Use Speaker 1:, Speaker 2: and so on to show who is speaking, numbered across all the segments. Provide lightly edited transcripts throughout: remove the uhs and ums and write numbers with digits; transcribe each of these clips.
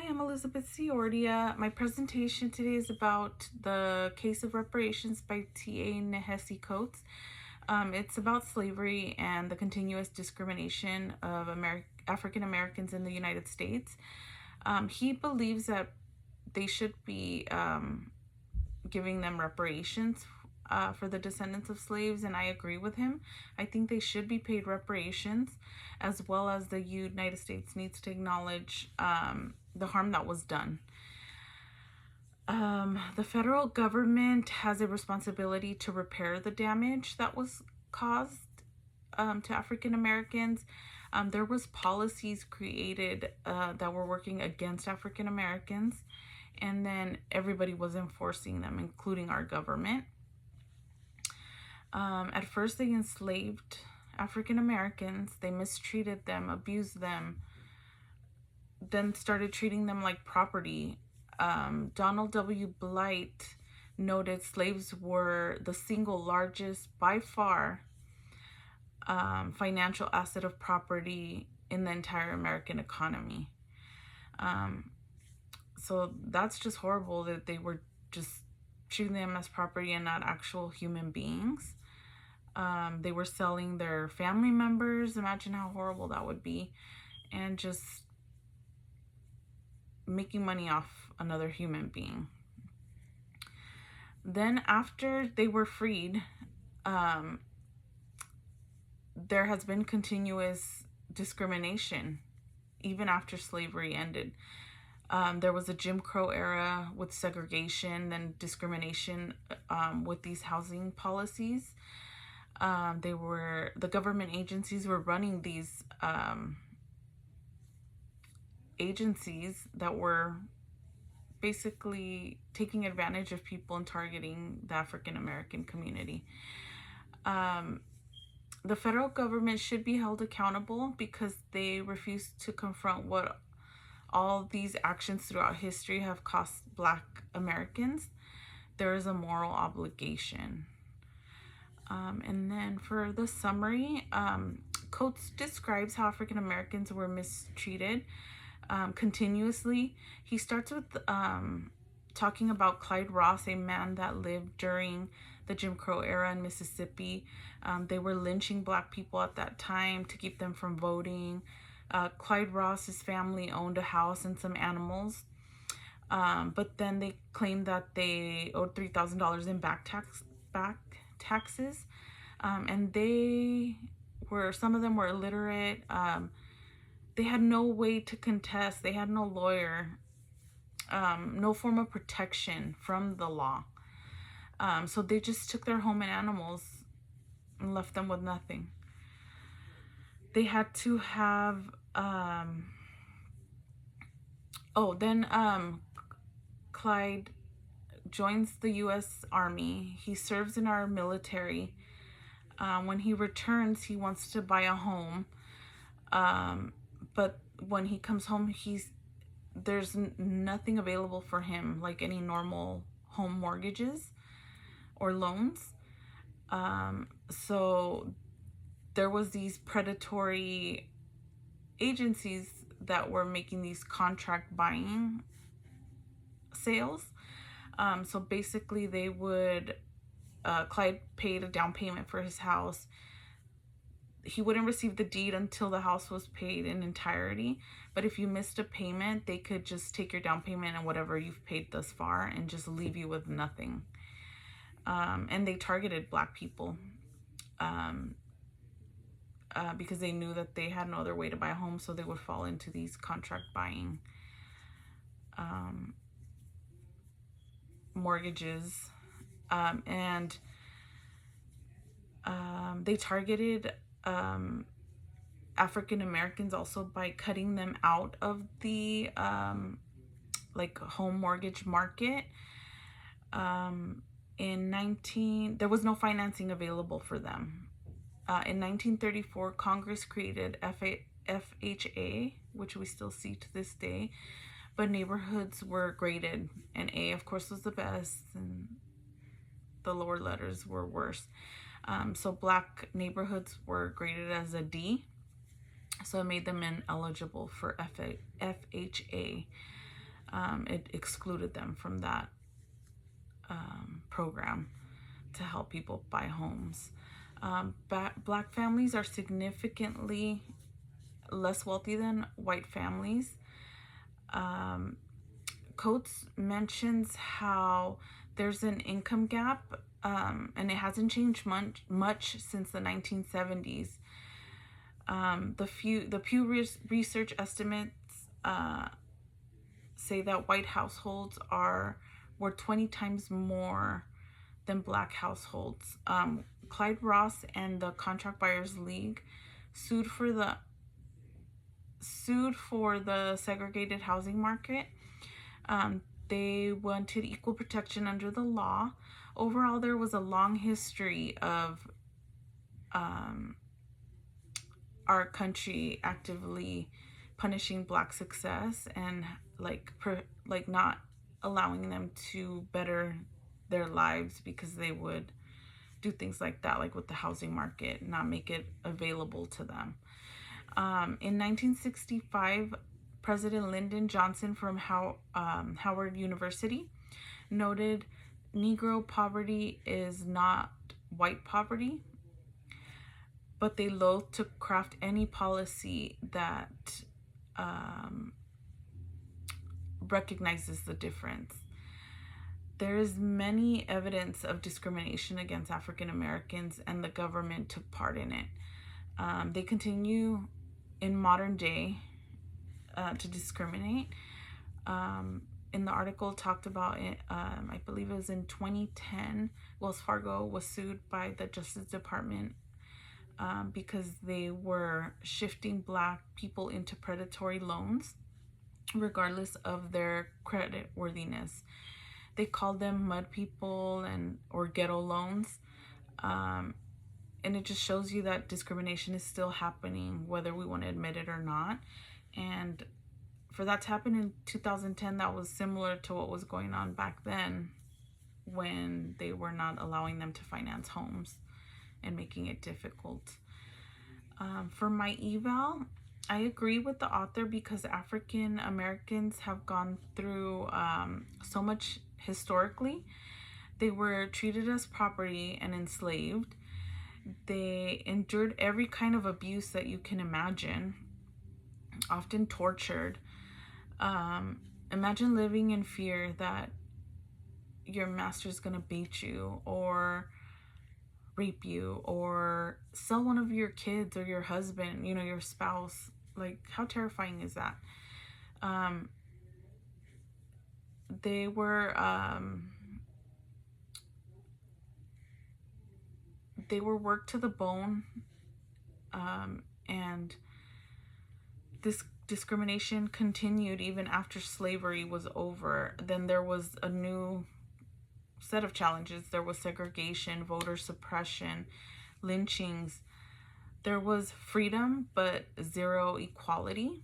Speaker 1: I'm Elizabeth Ciordia. My presentation today is about the case of reparations by T.A. Nehesi Coates. It's about slavery and the continuous discrimination of African Americans in the United States. He believes that they should be giving them reparations for the descendants of slaves, and I agree with him. I think they should be paid reparations, as well as the United States needs to acknowledge the harm that was done. The federal government has a responsibility to repair the damage that was caused to African Americans. There was policies created that were working against African Americans, and then everybody was enforcing them, including our government. At first, they enslaved African Americans. They mistreated them, abused them, then started treating them like property. Donald W. Blight noted slaves were the single largest, by far, financial asset of property in the entire American economy. So that's just horrible that they were just treating them as property and not actual human beings. They were selling their family members. Imagine how horrible that would be. And just making money off another human being. Then after they were freed, there has been continuous discrimination even after slavery ended. There was a Jim Crow era with segregation, then discrimination with these housing policies. The government agencies were running these agencies that were basically taking advantage of people and targeting the African American community. The federal government should be held accountable because they refuse to confront what all these actions throughout history have cost Black Americans. There is a moral obligation. And then for the summary, Coates describes how African Americans were mistreated continuously. He starts with talking about Clyde Ross, a man that lived during the Jim Crow era in Mississippi. They were lynching Black people at that time to keep them from voting. Clyde Ross's family owned a house and some animals, but then they claimed that they owed $3,000 in back taxes, and some of them were illiterate. They had no way to contest. They had no lawyer, no form of protection from the law. So they just took their home and animals and left them with nothing. They had to have, Clyde joins the U.S. Army. He serves in our military. When he returns, he wants to buy a home. But when he comes home, there's nothing available for him, like any normal home mortgages or loans. So there was these predatory agencies that were making these contract buying sales. So basically they would, Clyde paid a down payment for his house. He wouldn't receive the deed until the house was paid in entirety. But if you missed a payment, they could just take your down payment and whatever you've paid thus far and just leave you with nothing. And they targeted Black people because they knew that they had no other way to buy a home, so they would fall into these contract buying mortgages. And they targeted African Americans also by cutting them out of the home mortgage market. There was no financing available for them. In 1934, Congress created FHA, which we still see to this day, but neighborhoods were graded, and A, of course, was the best, and the lower letters were worse. So Black neighborhoods were graded as a D, so it made them ineligible for FHA. It excluded them from that program to help people buy homes. Black families are significantly less wealthy than white families. Coates mentions how there's an income gap, and it hasn't changed much since the 1970s. The Pew Research estimates say that white households were 20 times more than black households. Clyde Ross and the Contract Buyers League sued for the segregated housing market. They wanted equal protection under the law. Overall, there was a long history of our country actively punishing black success and not allowing them to better their lives because they would do things like that, like with the housing market, not make it available to them. In 1965, President Lyndon Johnson from Howard University noted Negro poverty is not white poverty, but they loathe to craft any policy that recognizes the difference. There is many evidence of discrimination against African Americans, and the government took part in it. They continue in modern day to discriminate. In the article talked about it, I believe it was in 2010, Wells Fargo was sued by the Justice Department because they were shifting black people into predatory loans regardless of their credit worthiness. They called them mud people or ghetto loans. And it just shows you that discrimination is still happening, whether we want to admit it or not. And for that to happen in 2010, that was similar to what was going on back then when they were not allowing them to finance homes and making it difficult. For my eval, I agree with the author because African Americans have gone through so much historically. They were treated as property and enslaved. They endured every kind of abuse that you can imagine, often tortured. Imagine living in fear that your master's gonna beat you or rape you or sell one of your kids or your husband, your spouse. Like, how terrifying is that? They were worked to the bone, and this discrimination continued even after slavery was over. Then there was a new set of challenges. There was segregation, voter suppression, lynchings. There was freedom, but zero equality.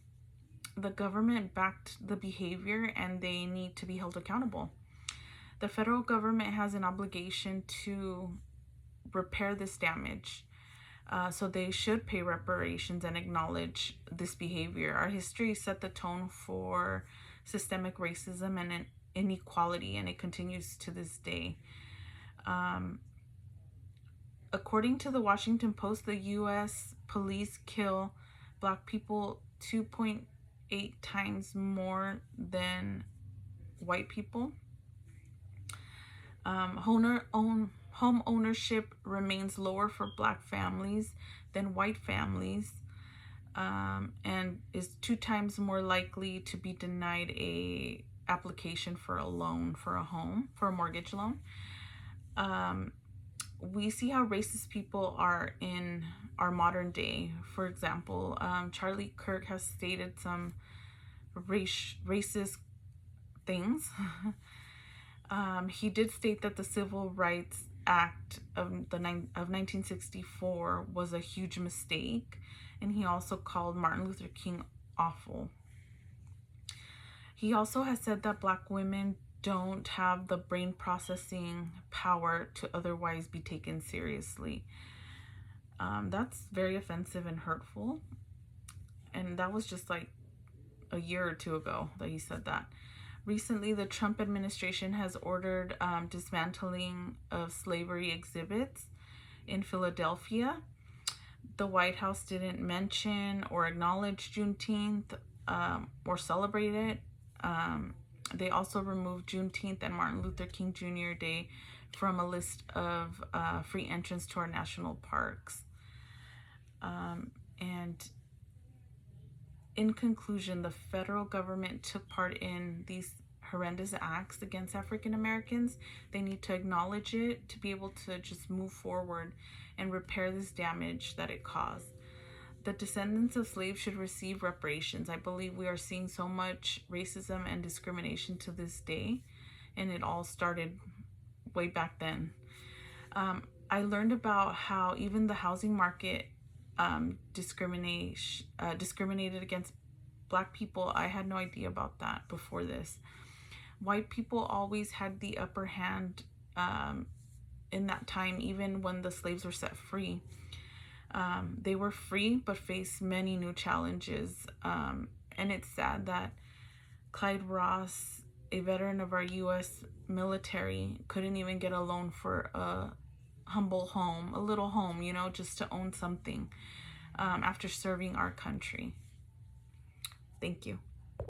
Speaker 1: The government backed the behavior, and they need to be held accountable. The federal government has an obligation to repair this damage. So they should pay reparations and acknowledge this behavior. Our history set the tone for systemic racism and inequality, and it continues to this day. According to the Washington Post, the U.S. police kill black people 2.8 times more than white people. Home ownership remains lower for black families than white families, and is 2 times more likely to be denied a application for a loan for a mortgage loan. We see how racist people are in our modern day. For example, Charlie Kirk has stated some racist things. He did state that the Civil Rights Act of 1964 was a huge mistake, and he also called Martin Luther King awful. He also has said that black women don't have the brain processing power to otherwise be taken seriously. That's very offensive and hurtful, and that was just like a year or two ago that he said that. Recently, the Trump administration has ordered dismantling of slavery exhibits in Philadelphia. The White House didn't mention or acknowledge Juneteenth or celebrate it. They also removed Juneteenth and Martin Luther King Jr. Day from a list of free entrance to our national parks. And in conclusion, the federal government took part in these horrendous acts against African Americans. They need to acknowledge it to be able to just move forward and repair this damage that it caused. The descendants of slaves should receive reparations. I believe we are seeing so much racism and discrimination to this day, and it all started way back then. I learned about how even the housing market discriminated against Black people. I had no idea about that before this. White people always had the upper hand in that time, even when the slaves were set free. They were free but faced many new challenges. And it's sad that Clyde Ross, a veteran of our U.S. military, couldn't even get a loan for a humble home, a little home, you know, just to own something after serving our country. Thank you.